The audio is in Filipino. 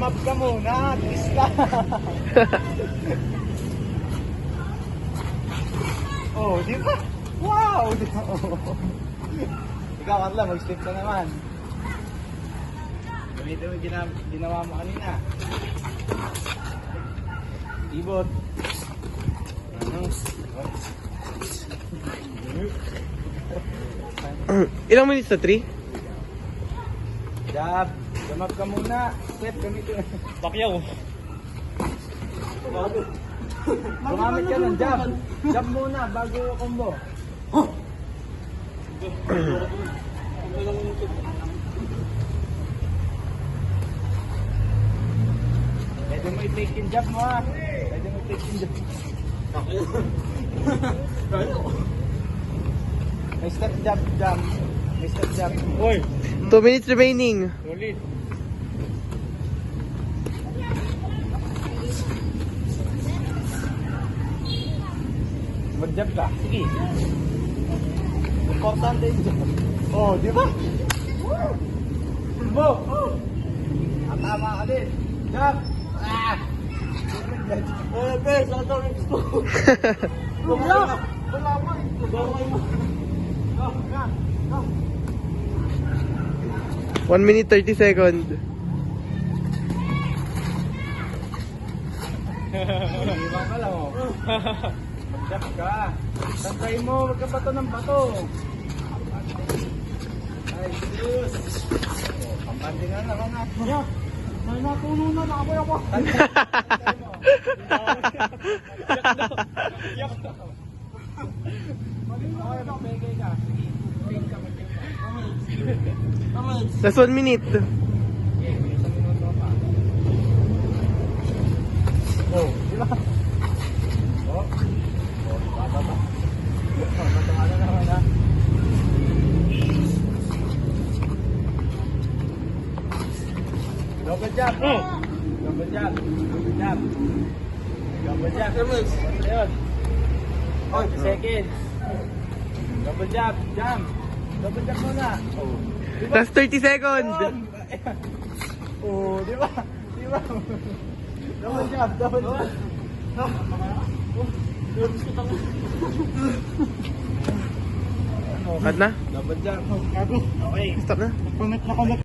Jump ka muna. Twist ka. Oh, di ba? Wow! Ikaw, Carla, mag-step ka naman. Gamitin mo ginawa mo kanina. Ibot. Ilang minutes na 3? Jab. Jump ka muna. Step, gamitin. Pakyaw. Gumamit ka ng jab. Jab muna bago combo. Pwede mo i-take yung jab mo ha. Pwede mo i-take yung jab. May step jab, jab. May step jab. Uy, 2 minutes remaining. solid. Mag-jab ka. Sige. Importante yung jab. Oh, di ba? Mo! Ah, tama ka din. Jab! Ah! Bes, ang tawag ko. Wala! Wala mo eh. Go, go, go. 1 minute 30 seconds. Iba ka lang oh. Mag-jab ka. Tantay mo, wag ka bato ng bato. Ay, serious. Pampandi nga naman ha. Yeah. May natulo na, nakaboy ako. Tantay mo. Okay, magpegay ka. Sige, pegay ka, mag-jab ka. Last 1 minute. Okay, may isang minuto pa. Oh, di ba? Oh. Oh, baba ba? Oh, matama na naman ha. Double jab. Double jab. Double jab. Double jab. Ayun. 40 seconds. Double jab. Jump. Double jab muna. Oh. Di ba? Last 30 seconds. Oh, di ba? Di ba? Double jab, double jab. Cut na? Double jab. Okay. Stop na? Nagpunit na